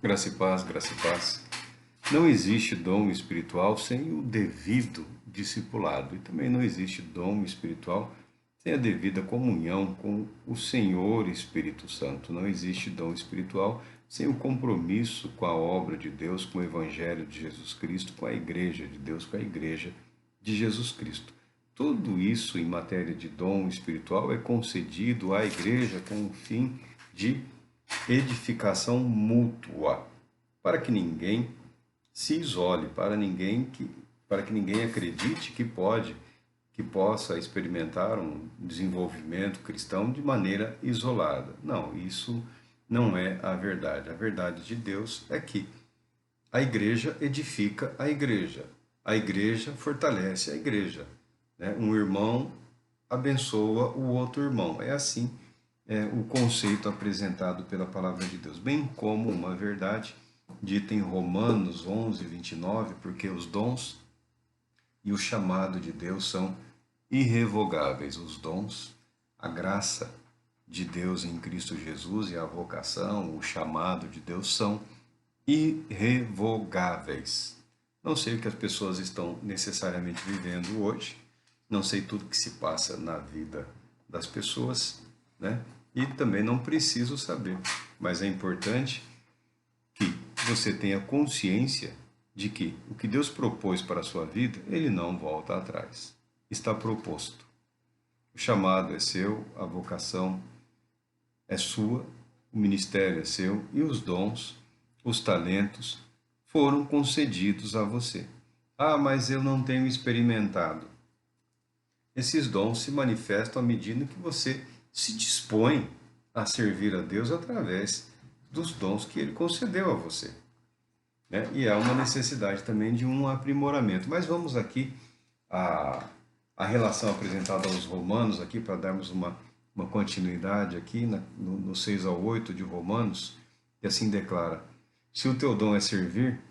Graça e paz, graça e paz. Não existe dom espiritual sem o devido discipulado. E também não existe dom espiritual sem a devida comunhão com o Senhor Espírito Santo. Não existe dom espiritual sem o compromisso com a obra de Deus, com o Evangelho de Jesus Cristo, com a Igreja de Deus, com a Igreja de Jesus Cristo. Tudo isso em matéria de dom espiritual é concedido à Igreja com o fim de edificação mútua, para que ninguém se isole, para que ninguém acredite que possa experimentar um desenvolvimento cristão de maneira isolada. Não, isso não é a verdade. A verdade de Deus é que a igreja edifica a igreja fortalece a igreja, né? Um irmão abençoa o outro irmão. É assim o conceito apresentado pela palavra de Deus, bem como uma verdade dita em Romanos 11:29, porque os dons e o chamado de Deus são irrevogáveis. Os dons, a graça de Deus em Cristo Jesus e a vocação, o chamado de Deus são irrevogáveis. Não sei o que as pessoas estão necessariamente vivendo hoje, não sei tudo que se passa na vida das pessoas, né? E também não preciso saber, mas é importante que você tenha consciência de que o que Deus propôs para a sua vida, Ele não volta atrás. Está proposto. O chamado é seu, a vocação é sua, o ministério é seu e os dons, os talentos foram concedidos a você. Ah, mas eu não tenho experimentado. Esses dons se manifestam à medida que você se dispõe a servir a Deus através dos dons que Ele concedeu a você, né? E há uma necessidade também de um aprimoramento. Mas vamos aqui à, à relação apresentada aos Romanos, aqui para darmos uma continuidade aqui no 6 ao 8 de Romanos, que assim declara: se o teu dom é servir,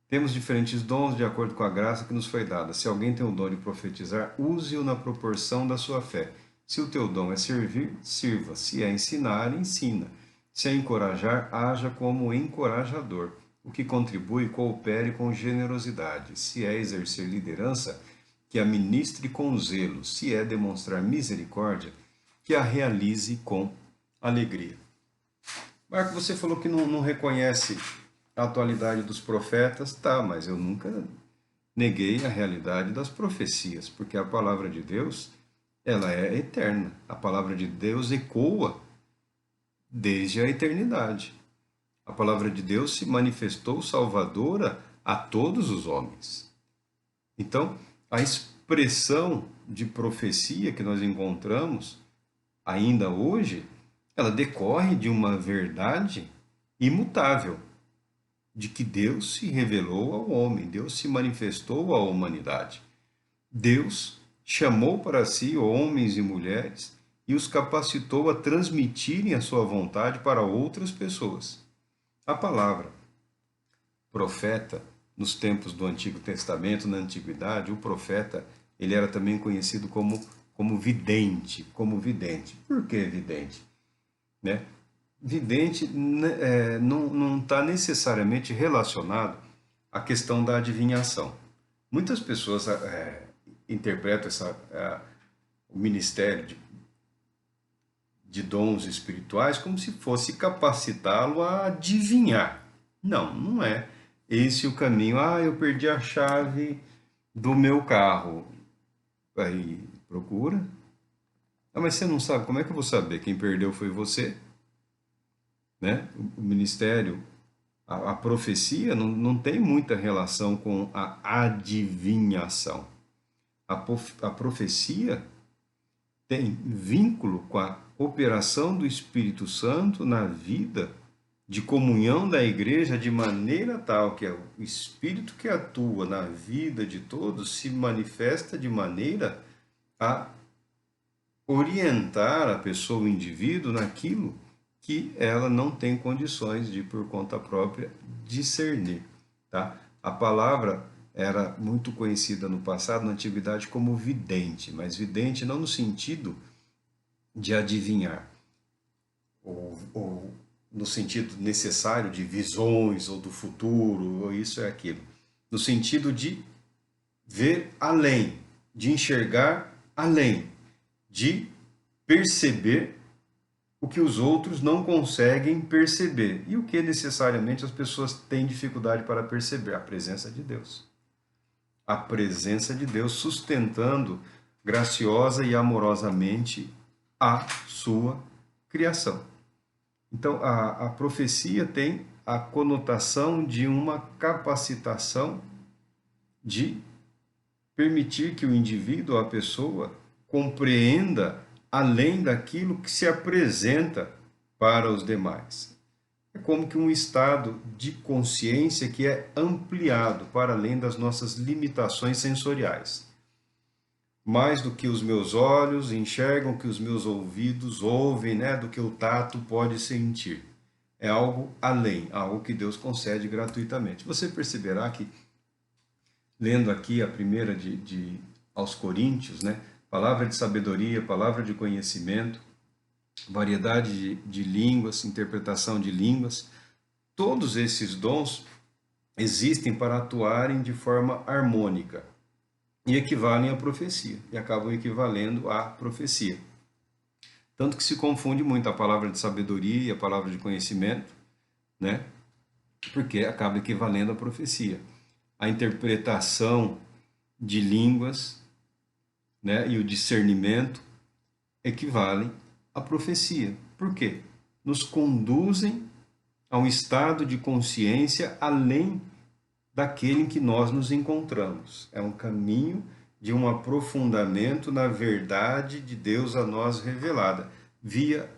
temos diferentes dons de acordo com a graça que nos foi dada. Se alguém tem o dom de profetizar, use-o na proporção da sua fé. Se o teu dom é servir, sirva. Se é ensinar, ensina. Se é encorajar, haja como encorajador. O que contribui, coopere com generosidade. Se é exercer liderança, que a ministre com zelo. Se é demonstrar misericórdia, que a realize com alegria. Marco, você falou que não reconhece a atualidade dos profetas, tá, mas eu nunca neguei a realidade das profecias, porque a palavra de Deus, ela é eterna. A palavra de Deus ecoa desde a eternidade. A palavra de Deus se manifestou salvadora a todos os homens. Então, a expressão de profecia que nós encontramos ainda hoje, ela decorre de uma verdade imutável, de que Deus se revelou ao homem, Deus se manifestou à humanidade. Deus chamou para si homens e mulheres e os capacitou a transmitirem a sua vontade para outras pessoas. A palavra profeta, nos tempos do Antigo Testamento, na Antiguidade, o profeta, ele era também conhecido como vidente, como vidente. Por que vidente? Né? Vidente não está necessariamente relacionado à questão da adivinhação. Muitas pessoas interpretam o ministério de dons espirituais como se fosse capacitá-lo a adivinhar. Não, não é esse o caminho. Ah, eu perdi a chave do meu carro. Aí procura. Ah, mas você não sabe, como é que eu vou saber? Quem perdeu foi você, né? O ministério, a profecia não tem muita relação com a adivinhação. A profecia tem vínculo com a operação do Espírito Santo na vida de comunhão da igreja, de maneira tal que o Espírito que atua na vida de todos se manifesta de maneira a orientar a pessoa, o indivíduo, naquilo que ela não tem condições de, por conta própria, discernir. Tá? A palavra era muito conhecida no passado, na antiguidade, como vidente, mas vidente não no sentido de adivinhar. O no sentido necessário de visões ou do futuro, ou isso é aquilo. No sentido de ver além, de enxergar além, de perceber o que os outros não conseguem perceber. E o que necessariamente as pessoas têm dificuldade para perceber? A presença de Deus. A presença de Deus sustentando graciosa e amorosamente a sua criação. Então, a profecia tem a conotação de uma capacitação de permitir que o indivíduo, a pessoa, compreenda além daquilo que se apresenta para os demais. É como que um estado de consciência que é ampliado para além das nossas limitações sensoriais. Mais do que os meus olhos enxergam, que os meus ouvidos ouvem, né, do que o tato pode sentir. É algo além, algo que Deus concede gratuitamente. Você perceberá que, lendo aqui a primeira aos Coríntios, né, palavra de sabedoria, palavra de conhecimento, variedade de línguas, interpretação de línguas, todos esses dons existem para atuarem de forma harmônica e equivalem à profecia, e acabam equivalendo à profecia. Tanto que se confunde muito a palavra de sabedoria e a palavra de conhecimento, né? Porque acaba equivalendo à profecia. A interpretação de línguas, né, e o discernimento equivalem à profecia. Por quê? Nos conduzem a um estado de consciência além daquele em que nós nos encontramos. É um caminho de um aprofundamento na verdade de Deus a nós revelada, via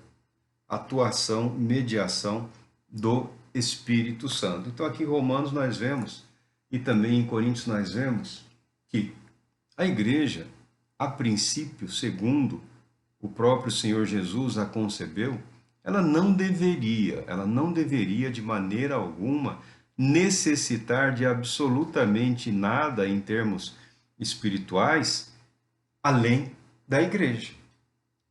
atuação, mediação do Espírito Santo. Então aqui em Romanos nós vemos, e também em Coríntios nós vemos, que a igreja, a princípio, segundo o próprio Senhor Jesus a concebeu, ela não deveria de maneira alguma necessitar de absolutamente nada em termos espirituais além da igreja.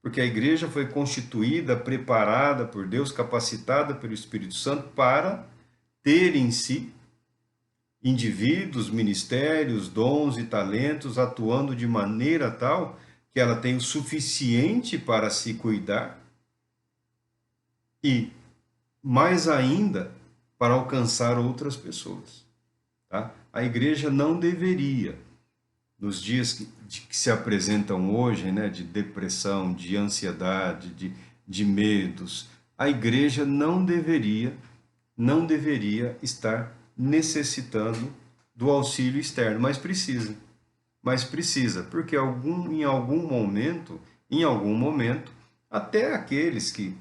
Porque a igreja foi constituída, preparada por Deus, capacitada pelo Espírito Santo para ter em si indivíduos, ministérios, dons e talentos atuando de maneira tal que ela tem o suficiente para se cuidar e, mais ainda, para alcançar outras pessoas. Tá? A igreja não deveria, nos dias que se apresentam hoje, né, de depressão, de ansiedade, de medos, a igreja não deveria estar necessitando do auxílio externo, mas precisa, porque em algum momento, até aqueles que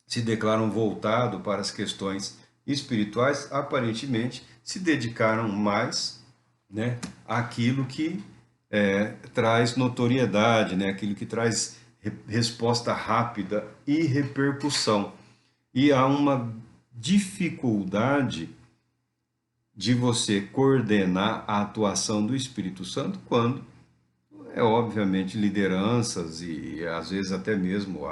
se declaram voltados para as questões espirituais, aparentemente se dedicaram mais, né, àquilo que traz notoriedade, né, aquilo que traz resposta rápida e repercussão. E há uma dificuldade de você coordenar a atuação do Espírito Santo quando obviamente lideranças e às vezes até mesmo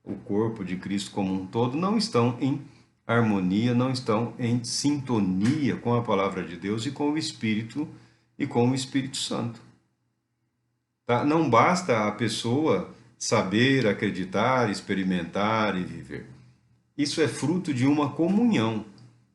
o corpo de Cristo como um todo não estão em harmonia, não estão em sintonia com a palavra de Deus e com o Espírito Santo. Tá? Não basta a pessoa saber, acreditar, experimentar e viver. Isso é fruto de uma comunhão.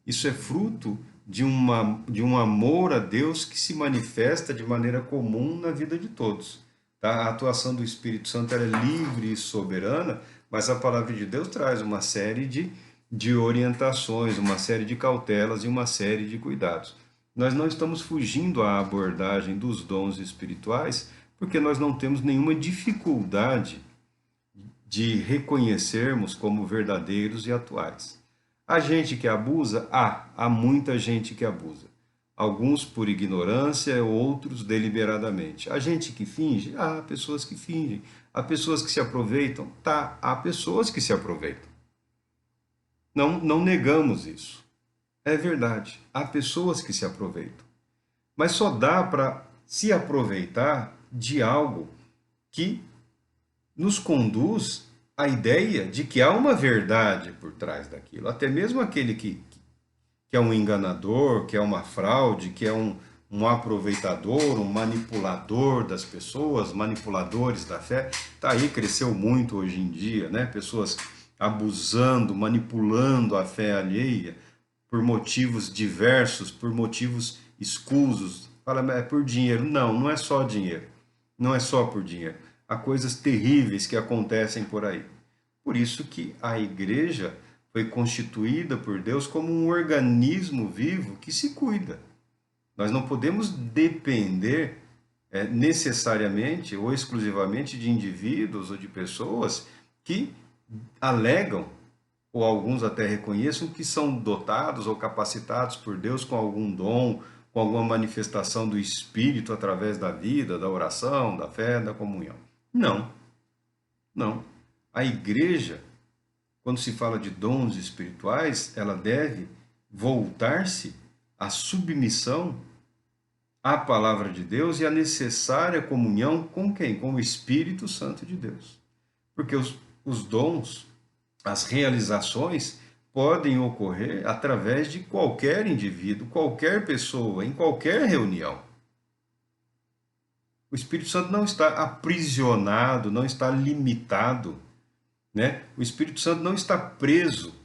Isso é fruto de um amor a Deus que se manifesta de maneira comum na vida de todos. Tá? A atuação do Espírito Santo é livre e soberana, mas a palavra de Deus traz uma série de orientações, uma série de cautelas e uma série de cuidados. Nós não estamos fugindo à abordagem dos dons espirituais, porque nós não temos nenhuma dificuldade de reconhecermos como verdadeiros e atuais. A gente que abusa, há muita gente que abusa. Alguns por ignorância, outros deliberadamente. A gente que finge, há pessoas que fingem. Há pessoas que se aproveitam, há pessoas que se aproveitam. Não negamos isso. É verdade, há pessoas que se aproveitam. Mas só dá para se aproveitar de algo que nos conduz a ideia de que há uma verdade por trás daquilo. Até mesmo aquele que é um enganador, que é uma fraude, que é um aproveitador, um manipulador das pessoas, manipuladores da fé, está aí, cresceu muito hoje em dia, né? Pessoas abusando, manipulando a fé alheia por motivos diversos, por motivos escusos. Fala, é por dinheiro. Não, não é só dinheiro. Não é só por dinheiro. Há coisas terríveis que acontecem por aí. Por isso que a igreja foi constituída por Deus como um organismo vivo que se cuida. Nós não podemos depender necessariamente ou exclusivamente de indivíduos ou de pessoas que alegam, ou alguns até reconheçam, que são dotados ou capacitados por Deus com algum dom, com alguma manifestação do Espírito através da vida, da oração, da fé, da comunhão. Não, não. A igreja, quando se fala de dons espirituais, ela deve voltar-se à submissão à palavra de Deus e à necessária comunhão com quem? Com o Espírito Santo de Deus. Porque os dons, as realizações, podem ocorrer através de qualquer indivíduo, qualquer pessoa, em qualquer reunião. O Espírito Santo não está aprisionado, não está limitado, né? O Espírito Santo não está preso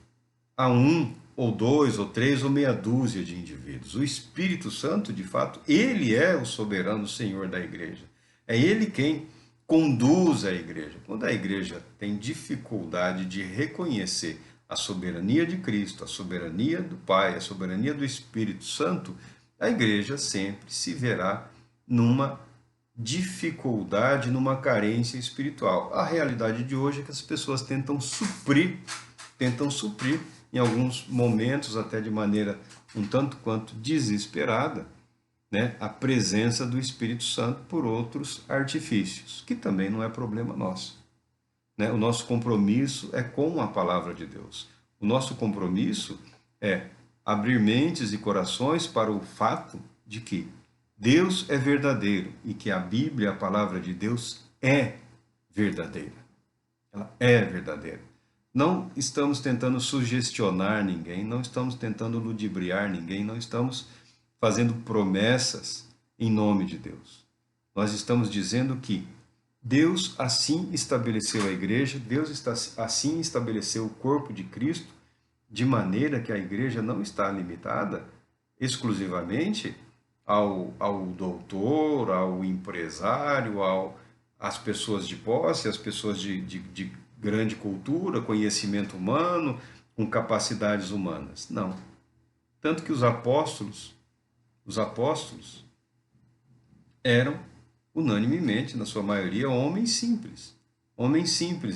a um, ou dois, ou três, ou meia dúzia de indivíduos. O Espírito Santo, de fato, ele é o soberano Senhor da igreja. É ele quem conduz a igreja. Quando a igreja tem dificuldade de reconhecer a soberania de Cristo, a soberania do Pai, a soberania do Espírito Santo, a igreja sempre se verá numa dificuldade, numa carência espiritual. A realidade de hoje é que as pessoas tentam suprir em alguns momentos, até de maneira um tanto quanto desesperada, né, a presença do Espírito Santo por outros artifícios, que também não é problema nosso. Né? O nosso compromisso é com a palavra de Deus. O nosso compromisso é abrir mentes e corações para o fato de que Deus é verdadeiro e que a Bíblia, a palavra de Deus, é verdadeira. Ela é verdadeira. Não estamos tentando sugestionar ninguém, não estamos tentando ludibriar ninguém, não estamos fazendo promessas em nome de Deus. Nós estamos dizendo que Deus assim estabeleceu a igreja, Deus assim estabeleceu o corpo de Cristo, de maneira que a igreja não está limitada exclusivamente ao doutor, ao empresário, às pessoas de posse, às pessoas de grande cultura, conhecimento humano, com capacidades humanas. Não. Tanto que os apóstolos eram, unanimemente, na sua maioria, homens simples,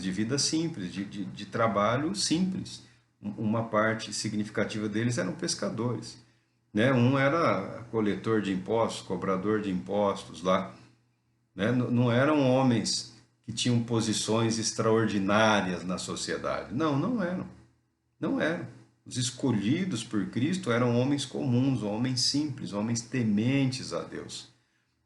de vida simples, de trabalho simples. Uma parte significativa deles eram pescadores. Né? Um era coletor de impostos, cobrador de impostos lá. Né? Não eram homens que tinham posições extraordinárias na sociedade. Não, não eram. Não eram. Os escolhidos por Cristo eram homens comuns, homens simples, homens tementes a Deus.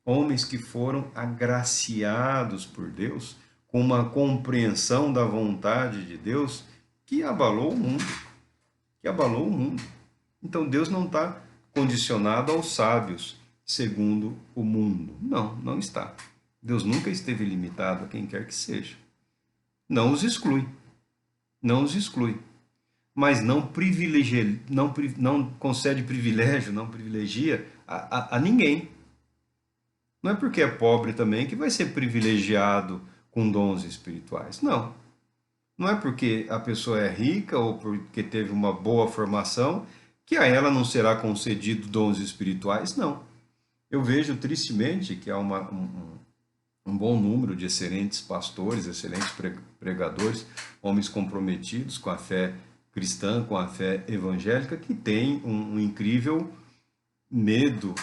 Homens que foram agraciados por Deus com uma compreensão da vontade de Deus que abalou o mundo. Que abalou o mundo. Então Deus não está condicionado aos sábios segundo o mundo. Não, não está. Deus nunca esteve limitado a quem quer que seja. Não os exclui. Não os exclui. Mas não privilegia, não concede privilégio, não privilegia a ninguém. Não é porque é pobre também que vai ser privilegiado com dons espirituais. Não. Não é porque a pessoa é rica ou porque teve uma boa formação que a ela não será concedido dons espirituais. Não. Eu vejo tristemente que há um bom número de excelentes pastores, excelentes pregadores, homens comprometidos com a fé cristã, com a fé evangélica, que têm um incrível medo,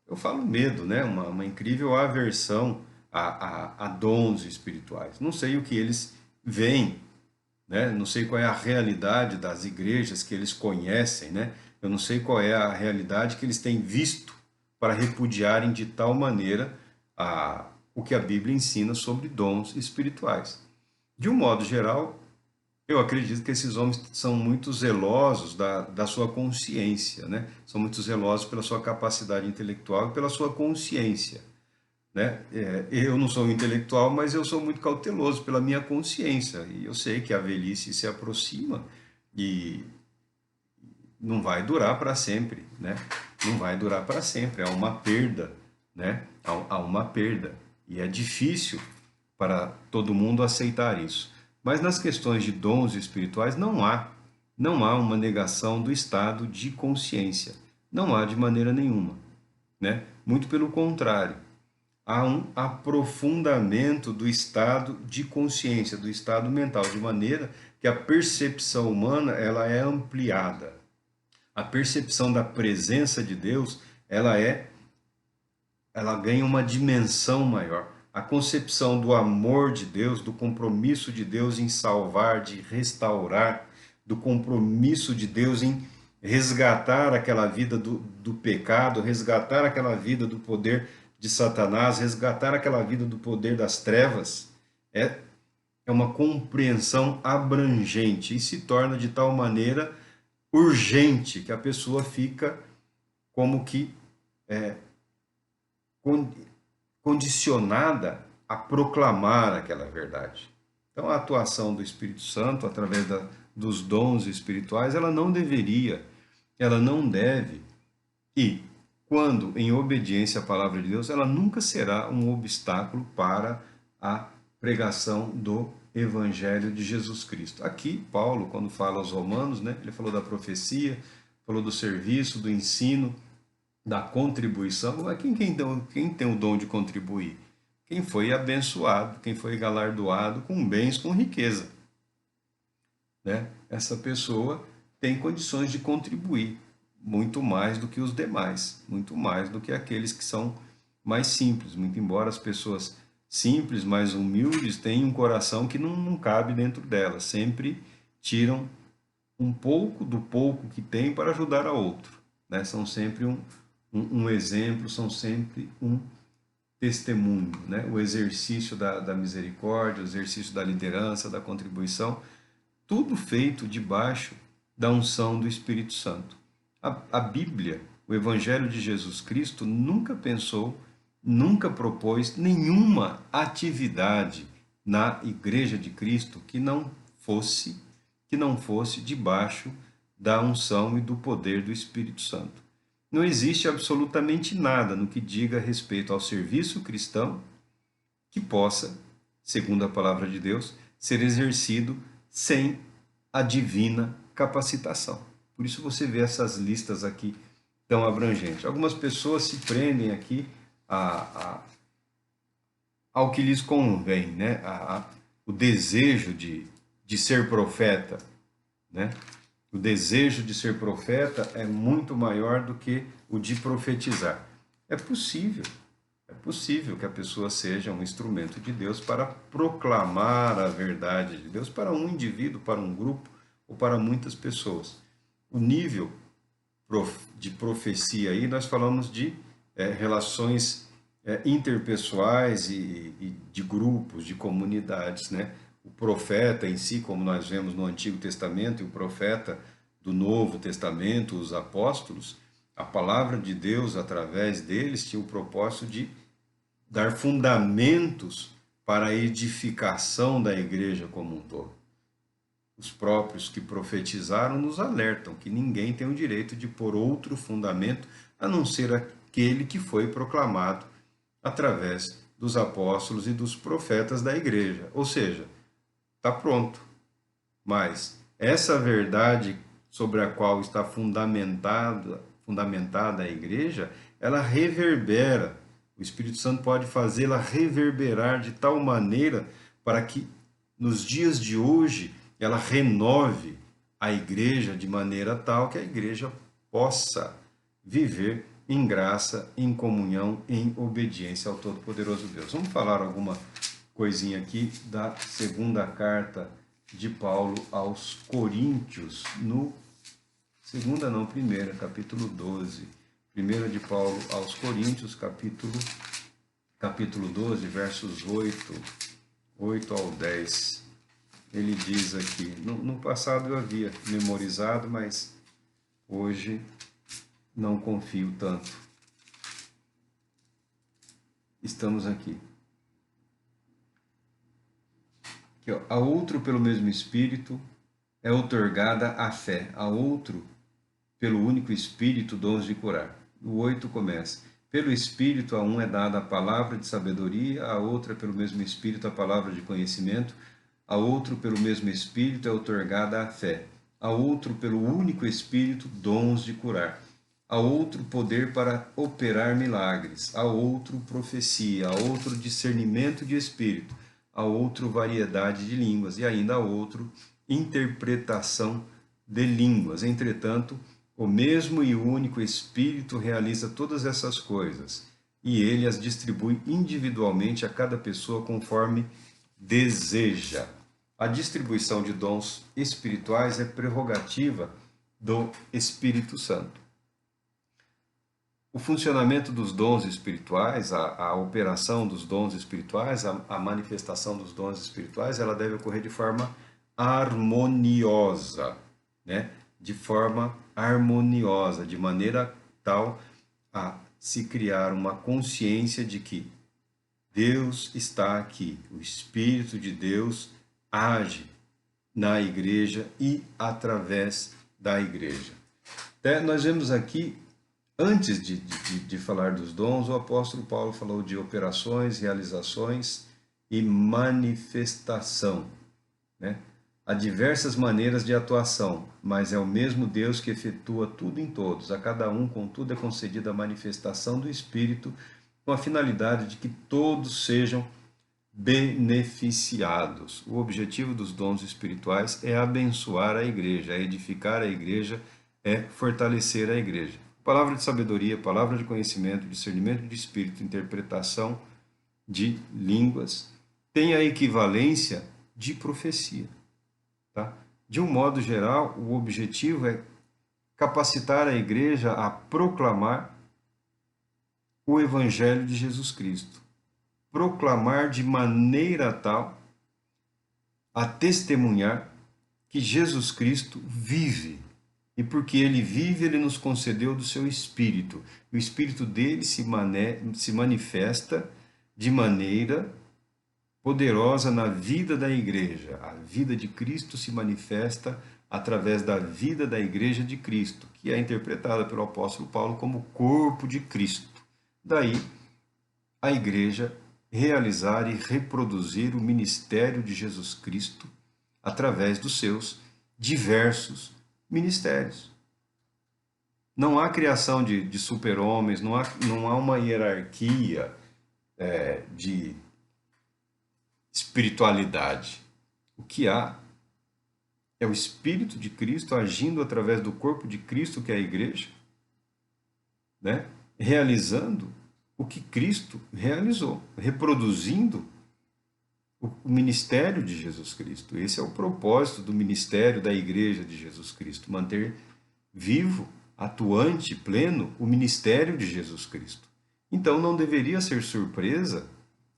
eu falo medo, né? Uma incrível aversão a dons espirituais. Não sei o que eles veem, né? Não sei qual é a realidade das igrejas que eles conhecem, né? Eu não sei qual é a realidade que eles têm visto para repudiarem de tal maneira o que a Bíblia ensina sobre dons espirituais. De um modo geral, eu acredito que esses homens são muito zelosos da sua consciência, né? São muito zelosos pela sua capacidade intelectual e pela sua consciência, né? Eu não sou um intelectual, mas eu sou muito cauteloso pela minha consciência. E eu sei que a velhice se aproxima e não vai durar para sempre, né? Não vai durar para sempre. Há uma perda, né? Há uma perda. E é difícil para todo mundo aceitar isso. Mas nas questões de dons espirituais não há uma negação do estado de consciência. Não há de maneira nenhuma, né? Muito pelo contrário, há um aprofundamento do estado de consciência, do estado mental, de maneira que a percepção humana ela é ampliada. A percepção da presença de Deus, ela ganha uma dimensão maior. A concepção do amor de Deus, do compromisso de Deus em salvar, de restaurar, do compromisso de Deus em resgatar aquela vida do pecado, resgatar aquela vida do poder de Satanás, resgatar aquela vida do poder das trevas, é uma compreensão abrangente e se torna de tal maneira urgente que a pessoa fica como que condicionada a proclamar aquela verdade. Então, a atuação do Espírito Santo, através dos dons espirituais, ela não deveria, ela não deve, e quando em obediência à palavra de Deus, ela nunca será um obstáculo para a pregação do Evangelho de Jesus Cristo. Aqui, Paulo, quando fala aos Romanos, né, ele falou da profecia, falou do serviço, do ensino, da contribuição. Mas quem tem o dom de contribuir? Quem foi abençoado, quem foi galardoado com bens, com riqueza, né? Essa pessoa tem condições de contribuir muito mais do que os demais, muito mais do que aqueles que são mais simples, muito embora as pessoas simples, mais humildes, tenham um coração que não cabe dentro delas, sempre tiram um pouco do pouco que tem para ajudar a outro, né? São sempre um exemplo, são sempre um testemunho, né? O exercício da misericórdia, o exercício da liderança, da contribuição, tudo feito debaixo da unção do Espírito Santo. A Bíblia, o Evangelho de Jesus Cristo, nunca pensou, nunca propôs nenhuma atividade na Igreja de Cristo que não fosse debaixo da unção e do poder do Espírito Santo. Não existe absolutamente nada no que diga respeito ao serviço cristão que possa, segundo a palavra de Deus, ser exercido sem a divina capacitação. Por isso você vê essas listas aqui tão abrangentes. Algumas pessoas se prendem aqui ao que lhes convém, né? O desejo de ser profeta, né? O desejo de ser profeta é muito maior do que o de profetizar. É possível que a pessoa seja um instrumento de Deus para proclamar a verdade de Deus para um indivíduo, para um grupo ou para muitas pessoas. O nível de profecia aí, nós falamos de relações interpessoais e de grupos, de comunidades, né? O profeta em si, como nós vemos no Antigo Testamento, e o profeta do Novo Testamento, os apóstolos, a palavra de Deus, através deles, tinha o propósito de dar fundamentos para a edificação da igreja como um todo. Os próprios que profetizaram nos alertam que ninguém tem o direito de pôr outro fundamento a não ser aquele que foi proclamado através dos apóstolos e dos profetas da igreja. Ou seja, está pronto. Mas essa verdade sobre a qual está fundamentada a igreja, ela reverbera. O Espírito Santo pode fazê-la reverberar de tal maneira para que nos dias de hoje ela renove a igreja de maneira tal que a igreja possa viver em graça, em comunhão, em obediência ao Todo-Poderoso Deus. Vamos falar alguma coisinha aqui da segunda carta de Paulo aos Coríntios, primeira, capítulo 12. Primeira de Paulo aos Coríntios, capítulo 12, versos 8 ao 10. ele diz aqui, no passado eu havia memorizado, mas hoje não confio tanto. Estamos aqui. Aqui, ó. A outro pelo mesmo Espírito é outorgada a fé, a outro pelo único Espírito dons de curar. O 8 começa. Pelo Espírito a um é dada a palavra de sabedoria, a outra pelo mesmo Espírito a palavra de conhecimento, a outro pelo mesmo Espírito é outorgada a fé, a outro pelo único Espírito dons de curar, a outro poder para operar milagres, a outro profecia, a outro discernimento de espírito, a outro variedade de línguas e ainda a outro interpretação de línguas. Entretanto, o mesmo e único Espírito realiza todas essas coisas, e ele as distribui individualmente a cada pessoa conforme deseja. A distribuição de dons espirituais é prerrogativa do Espírito Santo. O funcionamento dos dons espirituais, a operação dos dons espirituais, a manifestação dos dons espirituais, ela deve ocorrer de forma harmoniosa, né? De forma harmoniosa, de maneira tal a se criar uma consciência de que Deus está aqui, o Espírito de Deus age na igreja e através da igreja. Nós vemos aqui, antes de falar dos dons, o apóstolo Paulo falou de operações, realizações e manifestação, né? Há diversas maneiras de atuação, mas é o mesmo Deus que efetua tudo em todos. A cada um, contudo, é concedida a manifestação do Espírito com a finalidade de que todos sejam beneficiados. O objetivo dos dons espirituais é abençoar a igreja, é edificar a igreja, é fortalecer a igreja. Palavra de sabedoria, palavra de conhecimento, discernimento de espírito, interpretação de línguas, tem a equivalência de profecia. Tá? De um modo geral, o objetivo é capacitar a igreja a proclamar o Evangelho de Jesus Cristo. Proclamar de maneira tal a testemunhar que Jesus Cristo vive. E porque ele vive, ele nos concedeu do seu Espírito. O Espírito dele se manifesta de maneira poderosa na vida da igreja. A vida de Cristo se manifesta através da vida da igreja de Cristo, que é interpretada pelo apóstolo Paulo como o corpo de Cristo. Daí, a igreja realizar e reproduzir o ministério de Jesus Cristo através dos seus diversos ministérios. Não há criação de super-homens, não há uma hierarquia de espiritualidade. O que há é o Espírito de Cristo agindo através do corpo de Cristo, que é a igreja, né? Realizando o que Cristo realizou, reproduzindo o ministério de Jesus Cristo. Esse é o propósito do ministério da igreja de Jesus Cristo, manter vivo, atuante, pleno o ministério de Jesus Cristo. Então não deveria ser surpresa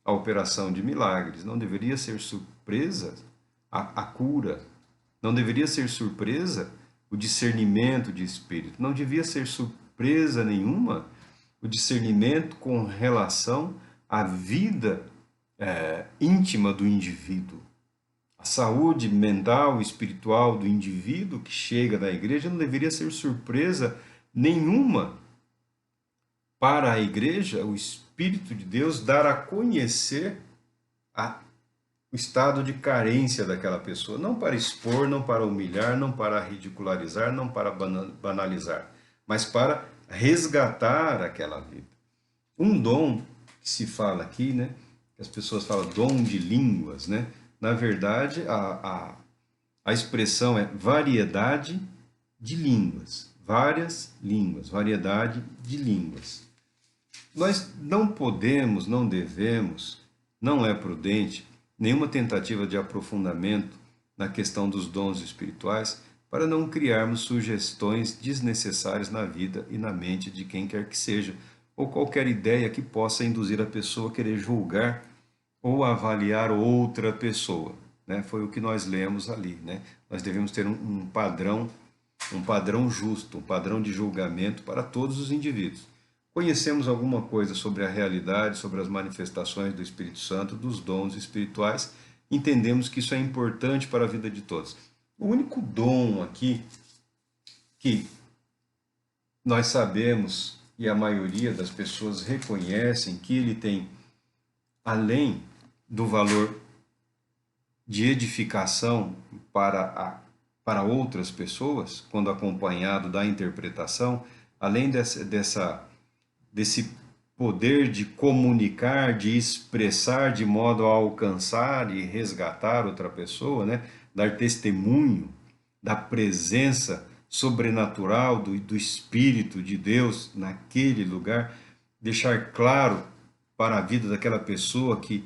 a operação de milagres, não deveria ser surpresa a cura, não deveria ser surpresa o discernimento de espírito, não devia ser surpresa nenhuma o discernimento com relação à vida íntima do indivíduo. A saúde mental e espiritual do indivíduo que chega da igreja não deveria ser surpresa nenhuma para a igreja, o Espírito de Deus dar a conhecer o estado de carência daquela pessoa, não para expor, não para humilhar, não para ridicularizar, não para banalizar, mas para resgatar aquela vida. Um dom que se fala aqui, né? As pessoas falam dom de línguas, né? Na verdade, a expressão é variedade de línguas, várias línguas, variedade de línguas. Nós não podemos, não devemos, não é prudente nenhuma tentativa de aprofundamento na questão dos dons espirituais para não criarmos sugestões desnecessárias na vida e na mente de quem quer que seja, ou qualquer ideia que possa induzir a pessoa a querer julgar ou avaliar outra pessoa. né? Foi o que nós lemos ali, né? Nós devemos ter um padrão justo, um padrão de julgamento para todos os indivíduos. Conhecemos alguma coisa sobre a realidade, sobre as manifestações do Espírito Santo, dos dons espirituais, entendemos que isso é importante para a vida de todos. O único dom aqui que nós sabemos e a maioria das pessoas reconhecem que ele tem, além do valor de edificação para outras pessoas, quando acompanhado da interpretação, além desse poder de comunicar, de expressar de modo a alcançar e resgatar outra pessoa, né? Dar testemunho da presença sobrenatural do Espírito de Deus naquele lugar, deixar claro para a vida daquela pessoa que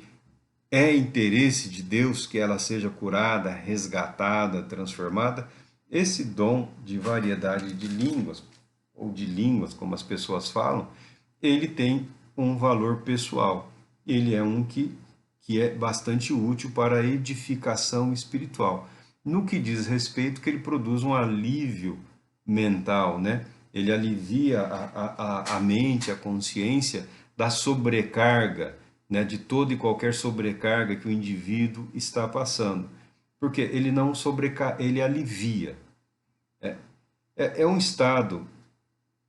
é interesse de Deus que ela seja curada, resgatada, transformada. Esse dom de variedade de línguas, ou de línguas, como as pessoas falam, ele tem um valor pessoal. Ele é um que é bastante útil para a edificação espiritual. No que diz respeito que ele produz um alívio mental, né? Ele alivia a mente, a consciência da sobrecarga, né? De toda e qualquer sobrecarga que o indivíduo está passando. Porque ele não sobrecarga, ele alivia. É um estado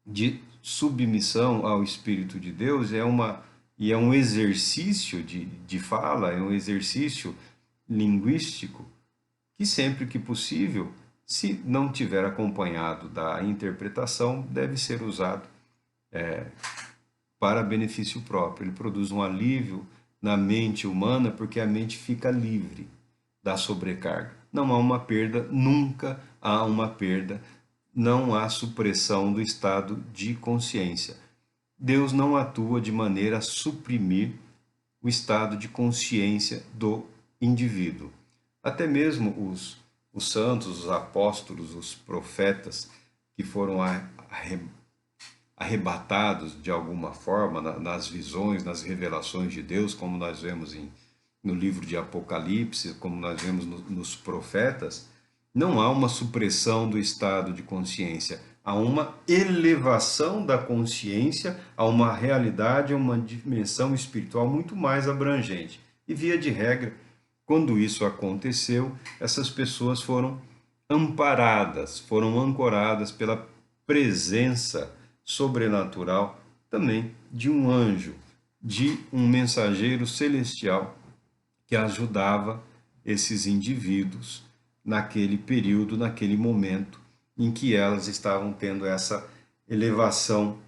de submissão ao Espírito de Deus, e é um exercício de fala, é um exercício linguístico que sempre que possível, se não tiver acompanhado da interpretação, deve ser usado para benefício próprio. Ele produz um alívio na mente humana porque a mente fica livre da sobrecarga. Não há uma perda, nunca há uma perda, não há supressão do estado de consciência. Deus não atua de maneira a suprimir o estado de consciência do indivíduo. Até mesmo os santos, os apóstolos, os profetas que foram arrebatados de alguma forma nas visões, nas revelações de Deus, como nós vemos no livro de Apocalipse, como nós vemos nos profetas, não há uma supressão do estado de consciência, há uma elevação da consciência a uma realidade, a uma dimensão espiritual muito mais abrangente. E via de regra, quando isso aconteceu, essas pessoas foram amparadas, foram ancoradas pela presença sobrenatural também de um anjo, de um mensageiro celestial que ajudava esses indivíduos naquele período, naquele momento em que elas estavam tendo essa elevação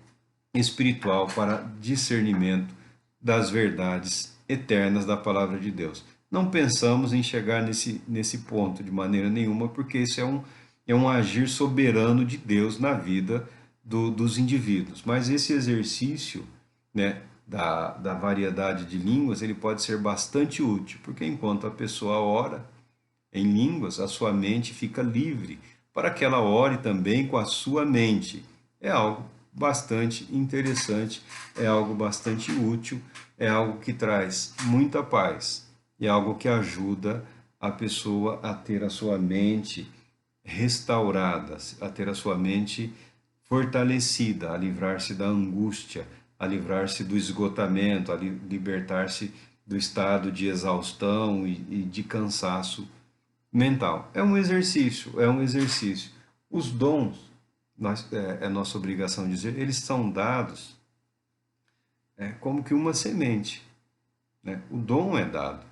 espiritual para discernimento das verdades eternas da palavra de Deus. Não pensamos em chegar nesse ponto de maneira nenhuma, porque isso é um agir soberano de Deus na vida dos indivíduos. Mas esse exercício, né, da variedade de línguas, ele pode ser bastante útil, porque enquanto a pessoa ora em línguas, a sua mente fica livre para que ela ore também com a sua mente. É algo bastante interessante, é algo bastante útil, é algo que traz muita paz, é algo que ajuda a pessoa a ter a sua mente restaurada, a ter a sua mente fortalecida, a livrar-se da angústia, a livrar-se do esgotamento, a libertar-se do estado de exaustão e de cansaço mental. É um exercício, é um exercício. Os dons, é nossa obrigação dizer, eles são dados como que uma semente, né? O dom é dado.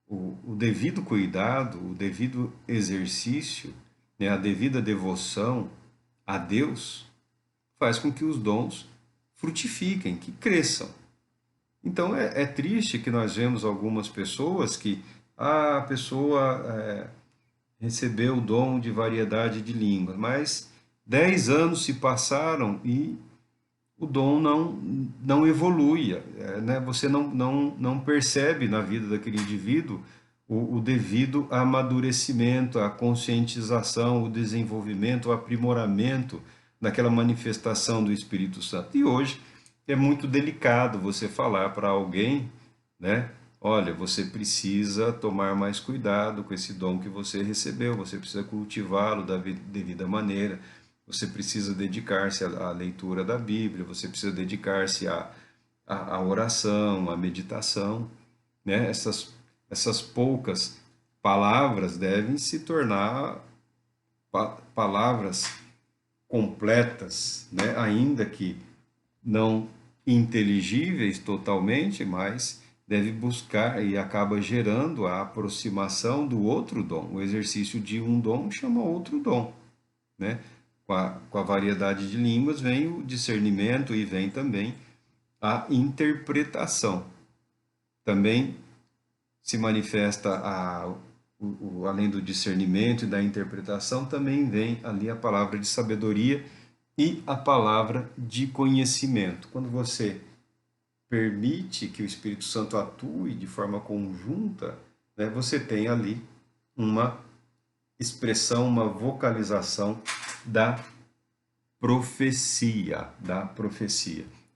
O devido cuidado, o devido exercício, né, a devida devoção a Deus faz com que os dons frutifiquem, que cresçam. Então é triste que nós vemos algumas pessoas que a pessoa recebeu o dom de variedade de línguas, mas 10 anos se passaram e o dom não evolui, né? Você não percebe na vida daquele indivíduo o devido amadurecimento, a conscientização, o desenvolvimento, o aprimoramento daquela manifestação do Espírito Santo. E hoje é muito delicado você falar para alguém, né, olha, você precisa tomar mais cuidado com esse dom que você recebeu, você precisa cultivá-lo da devida maneira, você precisa dedicar-se à leitura da Bíblia, você precisa dedicar-se à oração, à meditação, né? Essas poucas palavras devem se tornar palavras completas, né? Ainda que não inteligíveis totalmente, mas deve buscar e acaba gerando a aproximação do outro dom. O exercício de um dom chama outro dom, né? Com a variedade de línguas vem o discernimento e vem também a interpretação. Também se manifesta além do discernimento e da interpretação, também vem ali a palavra de sabedoria e a palavra de conhecimento. Quando você permite que o Espírito Santo atue de forma conjunta, né, você tem ali uma expressão, uma vocalização da profecia,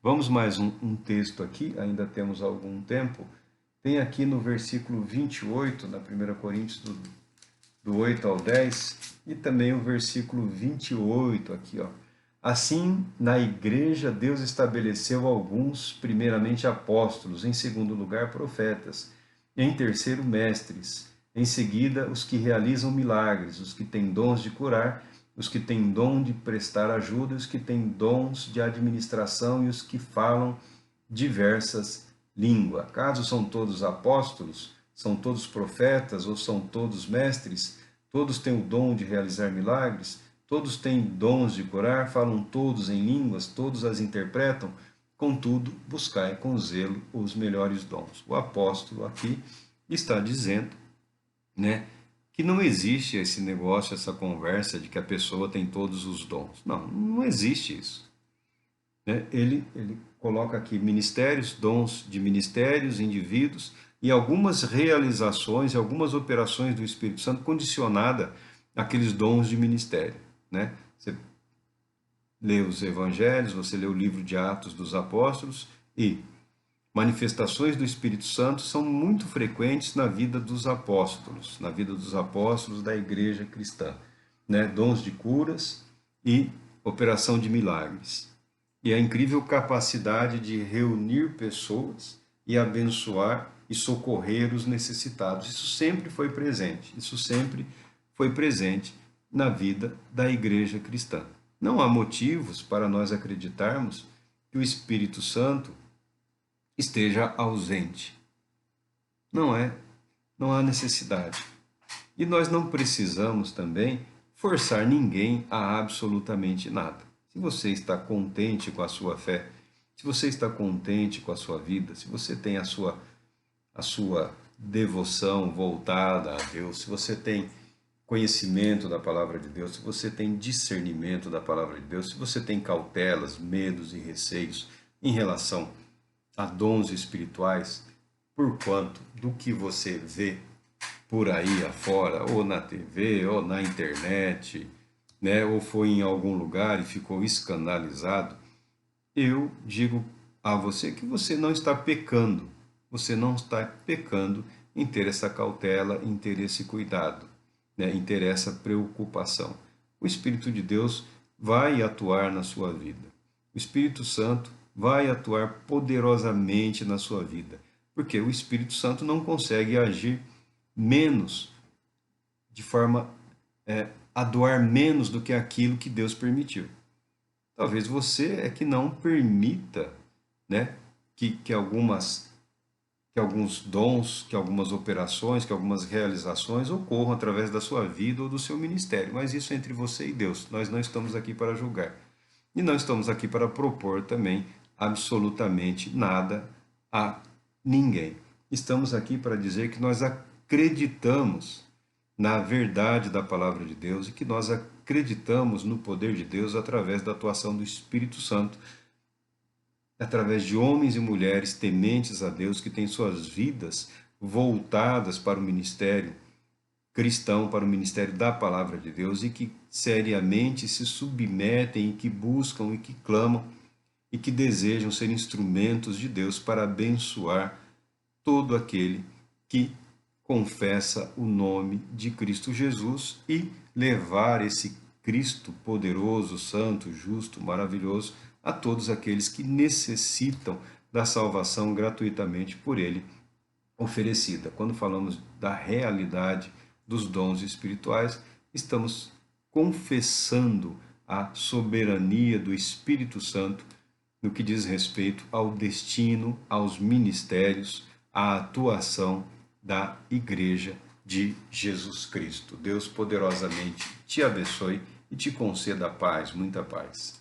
Vamos mais um texto aqui, ainda temos algum tempo. Tem aqui no versículo 28, na 1 Coríntios, do 8 ao 10, e também o versículo 28 aqui, ó. Assim, na igreja, Deus estabeleceu alguns, primeiramente apóstolos, em segundo lugar profetas, em terceiro mestres, em seguida os que realizam milagres, os que têm dons de curar, os que têm dom de prestar ajuda, os que têm dons de administração e os que falam diversas línguas. Caso são todos apóstolos, são todos profetas ou são todos mestres, todos têm o dom de realizar milagres, todos têm dons de curar, falam todos em línguas, todos as interpretam, contudo, buscai com zelo os melhores dons. O apóstolo aqui está dizendo, né, que não existe esse negócio, essa conversa de que a pessoa tem todos os dons. Não, não existe isso. Né? Ele coloca aqui ministérios, dons de ministérios, indivíduos e algumas realizações, algumas operações do Espírito Santo condicionada àqueles dons de ministério. Né? Você lê os evangelhos, você lê o livro de Atos dos Apóstolos e manifestações do Espírito Santo são muito frequentes na vida dos apóstolos, da igreja cristã. Né? Dons de curas e operação de milagres. E a incrível capacidade de reunir pessoas e abençoar e socorrer os necessitados. Isso sempre foi presente na vida da igreja cristã. Não há motivos para nós acreditarmos que o Espírito Santo esteja ausente. Não há necessidade. E nós não precisamos também forçar ninguém a absolutamente nada. Se você está contente com a sua fé, se você está contente com a sua vida, se você tem a sua devoção voltada a Deus, se você tem conhecimento da palavra de Deus, se você tem discernimento da palavra de Deus, se você tem cautelas, medos e receios em relação a dons espirituais, por quanto do que você vê por aí afora, ou na TV, ou na internet, né, ou foi em algum lugar e ficou escandalizado, eu digo a você que você não está pecando. Você não está pecando em ter essa cautela, em ter esse cuidado, né, em ter essa preocupação. O Espírito de Deus vai atuar na sua vida. O Espírito Santo vai atuar poderosamente na sua vida, porque o Espírito Santo não consegue agir menos, de forma a doar menos do que aquilo que Deus permitiu. Talvez você é que não permita, né, que alguns dons, que algumas operações, que algumas realizações ocorram através da sua vida ou do seu ministério. Mas isso é entre você e Deus. Nós não estamos aqui para julgar. E não estamos aqui para propor também absolutamente nada a ninguém. Estamos aqui para dizer que nós acreditamos na verdade da palavra de Deus e que nós acreditamos no poder de Deus através da atuação do Espírito Santo, através de homens e mulheres tementes a Deus que têm suas vidas voltadas para o ministério cristão, para o ministério da palavra de Deus e que seriamente se submetem e que buscam e que clamam e que desejam ser instrumentos de Deus para abençoar todo aquele que confessa o nome de Cristo Jesus e levar esse Cristo poderoso, santo, justo, maravilhoso a todos aqueles que necessitam da salvação gratuitamente por ele oferecida. Quando falamos da realidade dos dons espirituais, estamos confessando a soberania do Espírito Santo no que diz respeito ao destino, aos ministérios, à atuação da Igreja de Jesus Cristo. Deus poderosamente te abençoe e te conceda paz, muita paz.